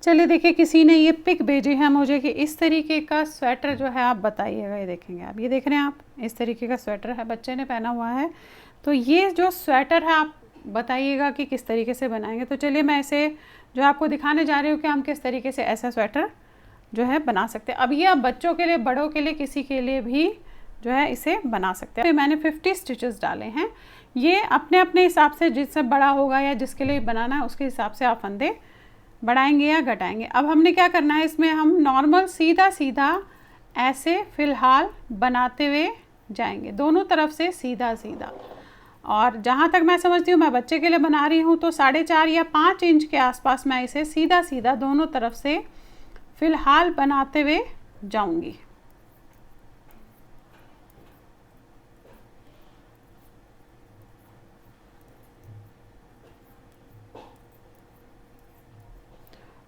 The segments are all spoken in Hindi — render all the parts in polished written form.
चलिए देखिए, किसी ने ये पिक भेजी है मुझे कि इस तरीके का स्वेटर जो है आप बताइएगा। ये देखेंगे आप, ये देख रहे हैं आप, इस तरीके का स्वेटर है, बच्चे ने पहना हुआ है। तो ये जो स्वेटर है आप बताइएगा कि किस तरीके से बनाएंगे। तो चलिए मैं इसे जो आपको दिखाने जा रही हूँ कि हम किस तरीके से ऐसा स्वेटर जो है बना सकते हैं। अब ये आप बच्चों के लिए, बड़ों के लिए, किसी के लिए भी जो है इसे बना सकते हैं। मैंने 50 स्टिचेस डाले हैं। ये अपने अपने हिसाब से, जिससे बड़ा होगा या जिसके लिए बनाना है उसके हिसाब से आप फंदे बढ़ाएंगे या घटाएंगे। अब हमने क्या करना है, इसमें हम नॉर्मल सीधा सीधा ऐसे फ़िलहाल बनाते हुए जाएंगे, दोनों तरफ से सीधा सीधा। और जहाँ तक मैं समझती हूँ, मैं बच्चे के लिए बना रही हूँ, तो 4.5 या 5 इंच के आसपास मैं इसे सीधा सीधा दोनों तरफ से फ़िलहाल बनाते हुए जाऊँगी।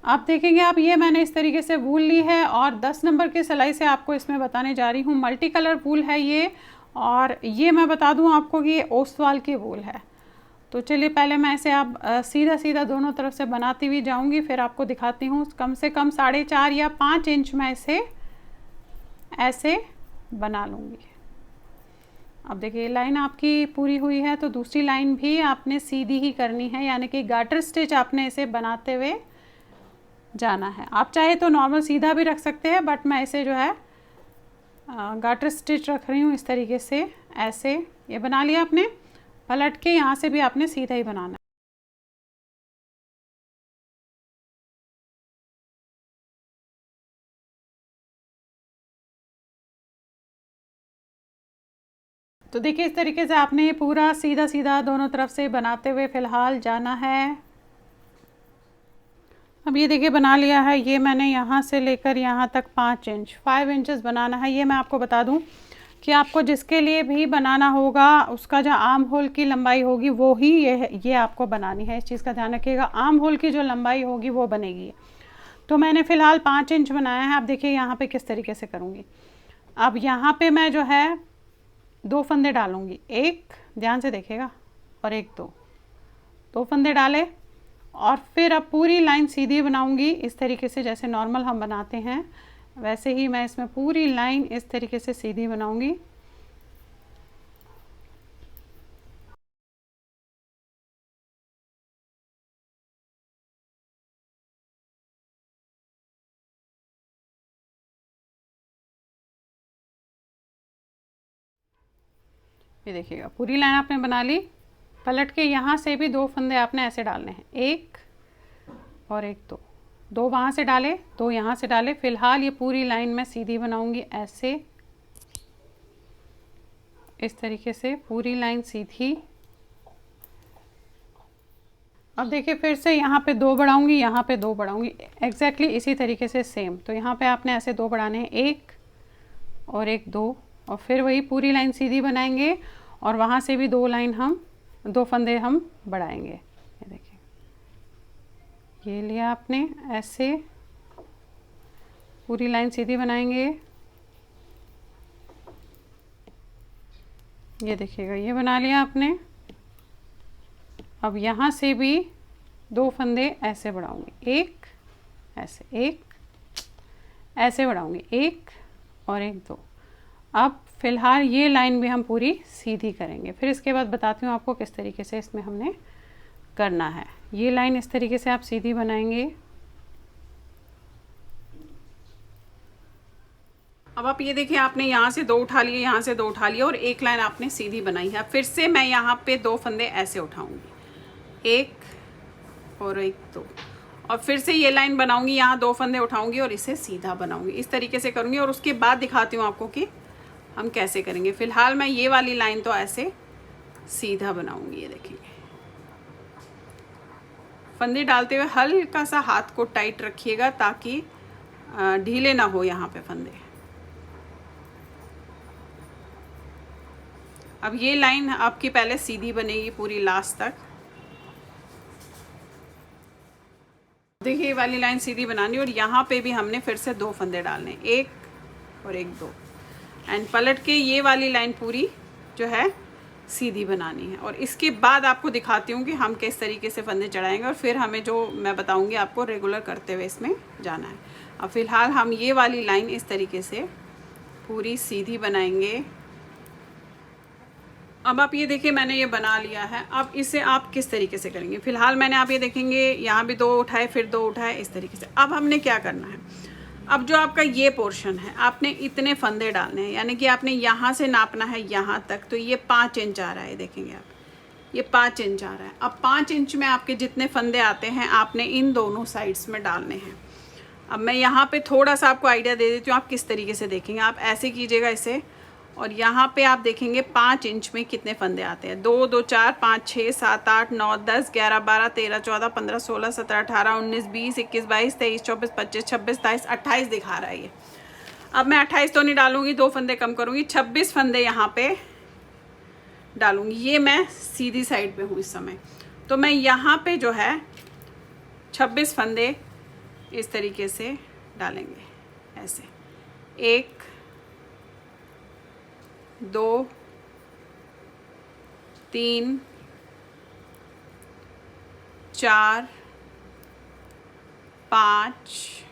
आप देखेंगे आप, ये मैंने इस तरीके से वूल ली है और 10 नंबर की सिलाई से आपको इसमें बताने जा रही हूँ। मल्टी कलर वूल है ये, और ये मैं बता दूँ आपको कि ये ओसवाल की वूल है। तो चलिए पहले मैं इसे आप सीधा सीधा दोनों तरफ से बनाती हुई जाऊँगी, फिर आपको दिखाती हूँ। कम से कम 4.5 या 5 इंच मैं इसे ऐसे बना लूँगी। अब देखिए लाइन आपकी पूरी हुई है, तो दूसरी लाइन भी आपने सीधी ही करनी है, यानी कि गाटर स्टिच आपने इसे बनाते हुए जाना है। आप चाहे तो नॉर्मल सीधा भी रख सकते हैं, बट मैं इसे जो है गाटर स्टिच रख रही हूँ इस तरीके से। ऐसे ये बना लिया आपने, पलट के यहाँ से भी आपने सीधा ही बनाना है। तो देखिए इस तरीके से आपने पूरा सीधा सीधा दोनों तरफ से बनाते हुए फ़िलहाल जाना है। अब ये देखिए बना लिया है। ये मैंने यहाँ से लेकर यहाँ तक 5 इंचेस बनाना है। ये मैं आपको बता दूँ कि आपको जिसके लिए भी बनाना होगा, उसका जो आर्म होल की लंबाई होगी वो ही ये आपको बनानी है। इस चीज़ का ध्यान रखिएगा, आर्म होल की जो लंबाई होगी वो बनेगी। तो मैंने फ़िलहाल 5 इंच बनाया है। आप देखिए यहाँ पे किस तरीके से करूँगी। अब यहाँ पे मैं जो है 2 फंदे डालूँगी, एक ध्यान से देखिएगा, और एक दो फंदे डाले, और फिर अब पूरी लाइन सीधी बनाऊँगी इस तरीके से, जैसे नॉर्मल हम बनाते हैं वैसे ही मैं इसमें पूरी लाइन इस तरीके से सीधी बनाऊंगी। ये देखिएगा पूरी लाइन आपने बना ली। पलट के यहाँ से भी 2 फंदे आपने ऐसे डालने हैं, एक और एक, दो वहाँ से डाले, 2 यहाँ से डाले। फिलहाल ये पूरी लाइन मैं सीधी बनाऊंगी ऐसे, इस तरीके से पूरी लाइन सीधी। अब देखिए फिर से यहाँ पे 2 बढ़ाऊंगी, यहाँ पे 2 बढ़ाऊंगी, एग्जैक्टली इसी तरीके से सेम। तो यहाँ पे आपने ऐसे 2 बढ़ाने हैं, एक और एक, 2, और फिर वही पूरी लाइन सीधी बनाएंगे, और वहाँ से भी 2 लाइन हम 2 फंदे हम बढ़ाएंगे। ये देखिए ये लिया आपने, ऐसे पूरी लाइन सीधी बनाएंगे। ये देखिएगा ये बना लिया आपने। अब यहाँ से भी 2 फंदे ऐसे बढ़ाऊंगी, एक ऐसे, एक ऐसे बढ़ाऊंगी, एक और एक, 2। अब फिलहाल ये लाइन भी हम पूरी सीधी करेंगे, फिर इसके बाद बताती हूँ आपको किस तरीके से इसमें हमने करना है। ये लाइन इस तरीके से आप सीधी बनाएंगे। अब आप ये देखिए, आपने यहाँ से 2 उठा लिए, यहाँ से 2 उठा लिए, और एक लाइन आपने सीधी बनाई है। फिर से मैं यहाँ पे 2 फंदे ऐसे उठाऊंगी, एक और एक, 2, और फिर से ये लाइन बनाऊंगी, यहाँ 2 फंदे उठाऊंगी और इसे सीधा बनाऊंगी। इस तरीके से करूंगी, और उसके बाद दिखाती हूँ आपको कि हम कैसे करेंगे। फिलहाल मैं ये वाली लाइन तो ऐसे सीधा बनाऊंगी। ये देखेंगे, फंदे डालते हुए हल्का सा हाथ को टाइट रखिएगा ताकि ढीले ना हो यहाँ पे फंदे। अब ये लाइन आपकी पहले सीधी बनेगी पूरी लास्ट तक। देखिए ये वाली लाइन सीधी बनानी, और यहाँ पे भी हमने फिर से 2 फंदे डालने, एक और एक, 2, एंड पलट के ये वाली लाइन पूरी जो है सीधी बनानी है। और इसके बाद आपको दिखाती हूँ कि हम किस तरीके से फंदे चढ़ाएंगे और फिर हमें जो मैं बताऊँगी आपको रेगुलर करते हुए इसमें जाना है। अब फ़िलहाल हम ये वाली लाइन इस तरीके से पूरी सीधी बनाएंगे। अब आप ये देखिए मैंने ये बना लिया है। अब इसे आप किस तरीके से करेंगे, फ़िलहाल मैंने आप ये देखेंगे यहाँ भी 2 उठाए फिर 2 उठाए इस तरीके से। अब हमने क्या करना है, अब जो आपका ये पोर्शन है आपने इतने फंदे डालने हैं, यानी कि आपने यहाँ से नापना है यहाँ तक। तो ये 5 इंच आ रहा है, देखेंगे आप ये 5 इंच आ रहा है। अब 5 इंच में आपके जितने फंदे आते हैं आपने इन दोनों साइड्स में डालने हैं। अब मैं यहाँ पे थोड़ा सा आपको आइडिया दे देती हूँ आप किस तरीके से देखेंगे। आप ऐसे कीजिएगा इसे, और यहाँ पे आप देखेंगे 5 इंच में कितने फंदे आते हैं। 2 2 4 5 6 7 8 9 10 11 12 13 14 15 16 17 18 19 20 21 22 23 24 25 26 27 28 दिखा रहा है ये। अब मैं 28 तो नहीं डालूंगी, 2 फंदे कम करूँगी, 26 फंदे यहाँ पे डालूंगी। ये मैं सीधी साइड पे हूँ इस समय, तो मैं यहाँ पे जो है 26 फंदे इस तरीके से डालेंगे। ऐसे 1 2 3 4 5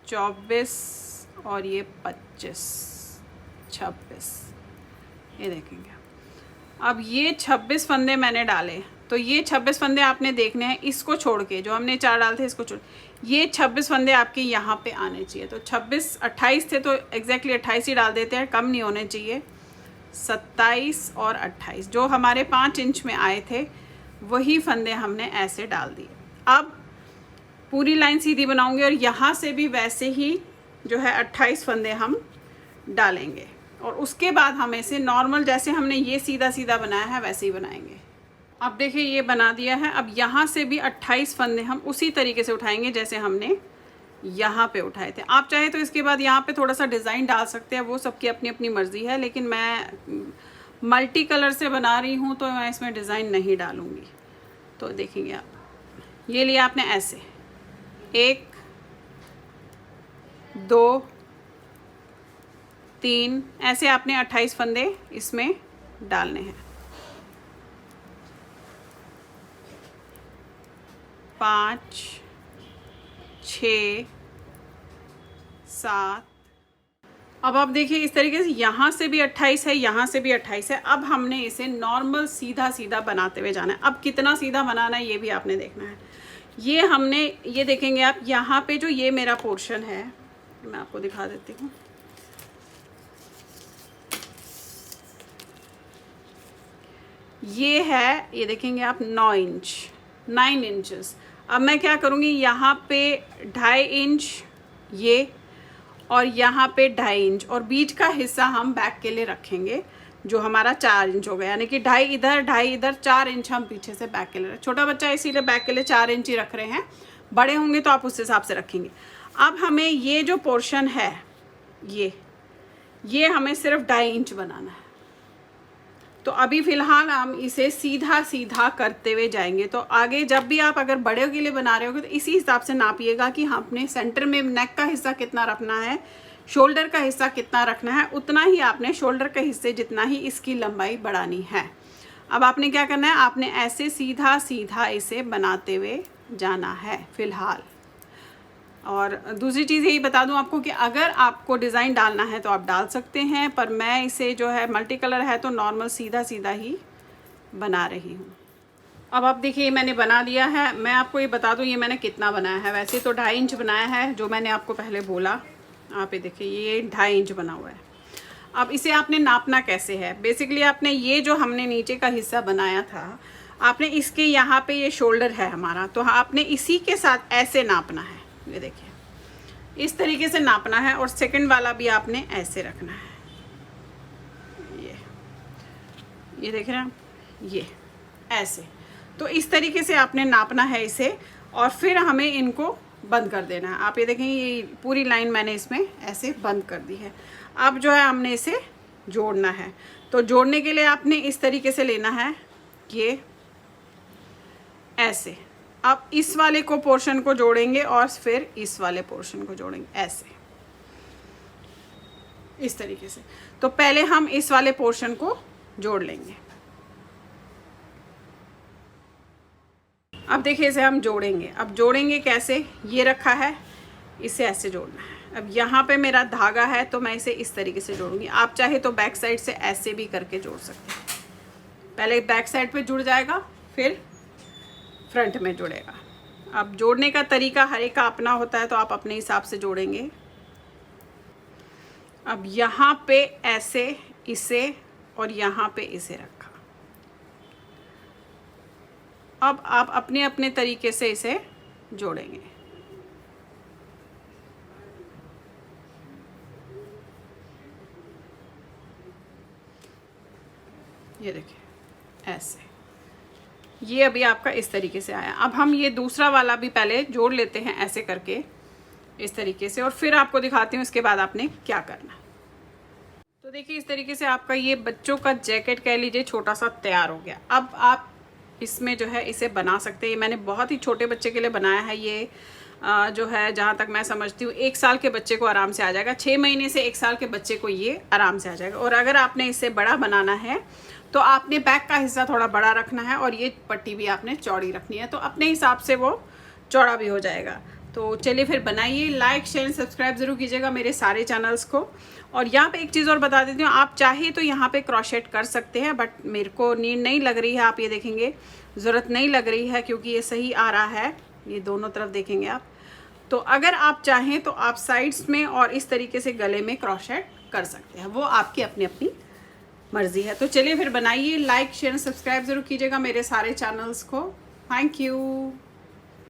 24 और ये 25 26, ये देखेंगे। अब ये 26 फंदे मैंने डाले, तो ये 26 फंदे आपने देखने हैं, इसको छोड़ के जो हमने 4 डाले थे इसको छोड़, ये 26 फंदे आपके यहाँ पे आने चाहिए। तो 26 28 थे तो एग्जैक्टली 28 ही डाल देते हैं, कम नहीं होने चाहिए। 27 और 28 जो हमारे 5 इंच में आए थे वही फंदे हमने ऐसे डाल दिए। अब पूरी लाइन सीधी बनाऊंगी और यहाँ से भी वैसे ही जो है 28 फंदे हम डालेंगे, और उसके बाद हम इसे नॉर्मल जैसे हमने ये सीधा सीधा बनाया है वैसे ही बनाएंगे। अब देखिए ये बना दिया है। अब यहाँ से भी 28 फंदे हम उसी तरीके से उठाएंगे जैसे हमने यहाँ पे उठाए थे। आप चाहे तो इसके बाद यहाँ पे थोड़ा सा डिज़ाइन डाल सकते हैं, वो सबकी अपनी अपनी मर्ज़ी है, लेकिन मैं मल्टी कलर से बना रही हूँ तो मैं इसमें डिज़ाइन नहीं डालूँगी। तो देखेंगे आप, ये लिया आपने ऐसे 1 2 3, ऐसे आपने 28 फंदे इसमें डालने हैं। 5 6 7। अब आप देखिए इस तरीके से यहाँ से भी 28 है, यहाँ से भी 28 है। अब हमने इसे नॉर्मल सीधा सीधा बनाते हुए जाना है। अब कितना सीधा बनाना है ये भी आपने देखना है। ये हमने ये देखेंगे आप, यहाँ पे जो ये मेरा पोर्शन है मैं आपको दिखा देती हूँ। ये है, ये देखेंगे आप 9 इंचेस। अब मैं क्या करूँगी, यहाँ पे 2.5 इंच ये, और यहाँ पे 2.5 इंच, और बीच का हिस्सा हम बैक के लिए रखेंगे जो हमारा 4 इंच हो गया, यानी कि 2.5 इधर 2.5 इधर, 4 इंच हम पीछे से बैक के लिए। छोटा बच्चा इसीलिए बैक के लिए 4 इंच ही रख रहे हैं, बड़े होंगे तो आप उस हिसाब से रखेंगे। अब हमें ये जो पोर्शन है ये हमें सिर्फ 2.5 इंच बनाना है। तो अभी फ़िलहाल हम इसे सीधा सीधा करते हुए जाएंगे। तो आगे जब भी आप अगर बड़े के लिए बना रहे हो तो इसी हिसाब से नापिएगा कि हम अपने सेंटर में नेक का हिस्सा कितना रखना है, शोल्डर का हिस्सा कितना रखना है, उतना ही आपने शोल्डर के हिस्से जितना ही इसकी लंबाई बढ़ानी है। अब आपने क्या करना है, आपने ऐसे सीधा सीधा इसे बनाते हुए जाना है फ़िलहाल। और दूसरी चीज़ यही बता दूं आपको कि अगर आपको डिज़ाइन डालना है तो आप डाल सकते हैं, पर मैं इसे जो है मल्टी कलर है तो नॉर्मल सीधा सीधा ही बना रही हूँ। अब आप देखिए मैंने बना दिया है। मैं आपको ये बता दूं ये मैंने कितना बनाया है। वैसे तो 2.5 इंच बनाया है जो मैंने आपको पहले बोला। आप ये देखिए ये 2.5 इंच बना हुआ है। अब इसे आपने नापना कैसे है, बेसिकली आपने ये जो हमने नीचे का हिस्सा बनाया था, आपने इसके यहाँ पे ये शोल्डर है हमारा, तो आपने इसी के साथ ऐसे नापना है। ये देखिए इस तरीके से नापना है, और सेकंड वाला भी आपने ऐसे रखना है। ये देख रहे हैं आप, ये ऐसे। तो इस तरीके से आपने नापना है इसे। और फिर हमें इनको बंद कर देना है। आप ये देखें, ये पूरी लाइन मैंने इसमें ऐसे बंद कर दी है। अब जो है हमने इसे जोड़ना है। तो जोड़ने के लिए आपने इस तरीके से लेना है, ये ऐसे। अब इस वाले को पोर्शन को जोड़ेंगे और फिर इस वाले पोर्शन को जोड़ेंगे ऐसे, इस तरीके से। तो पहले हम इस वाले पोर्शन को जोड़ लेंगे। अब देखिए इसे हम जोड़ेंगे। अब जोड़ेंगे कैसे, ये रखा है, इसे ऐसे जोड़ना है। अब यहाँ पे मेरा धागा है तो मैं इसे इस तरीके से जोड़ूंगी। आप चाहे तो बैक साइड से ऐसे भी करके जोड़ सकते हैं। पहले बैक साइड पे जुड़ जाएगा, फिर फ्रंट में जुड़ेगा। अब जोड़ने का तरीका हर एक का अपना होता है, तो आप अपने हिसाब से जोड़ेंगे। अब यहाँ पे ऐसे इसे और यहाँ पे इसे रखा। अब आप अपने अपने तरीके से इसे जोड़ेंगे। ये देखिए ऐसे, ये अभी आपका इस तरीके से आया। अब हम ये दूसरा वाला भी पहले जोड़ लेते हैं ऐसे करके, इस तरीके से, और फिर आपको दिखाती हूँ इसके बाद आपने क्या करना। तो देखिए इस तरीके से आपका ये बच्चों का जैकेट कह लीजिए छोटा सा तैयार हो गया। अब आप इसमें जो है इसे बना सकते हैं। ये मैंने बहुत ही छोटे बच्चे के लिए बनाया है। ये जो है जहाँ तक मैं समझती हूँ 1 साल के बच्चे को आराम से आ जाएगा। 6 महीने से 1 साल के बच्चे को ये आराम से आ जाएगा। और अगर आपने इससे बड़ा बनाना है तो आपने बैक का हिस्सा थोड़ा बड़ा रखना है और ये पट्टी भी आपने चौड़ी रखनी है, तो अपने हिसाब से वो चौड़ा भी हो जाएगा। तो चलिए फिर बनाइए। लाइक शेयर सब्सक्राइब ज़रूर कीजिएगा मेरे सारे चैनल्स को। और यहाँ पे एक चीज़ और बता देती हूँ, आप चाहे तो यहाँ पे क्रोशेट कर सकते हैं, बट मेरे को नीड नहीं लग रही है। आप ये देखेंगे ज़रूरत नहीं लग रही है, क्योंकि ये सही आ रहा है। ये दोनों तरफ देखेंगे आप। तो अगर आप चाहें तो आप साइड्स में और इस तरीके से गले में क्रोशेट कर सकते हैं, वो आपकी अपनी अपनी मर्ज़ी है। तो चलिए फिर बनाइए। लाइक शेयर सब्सक्राइब ज़रूर कीजिएगा मेरे सारे चैनल्स को। Thank you.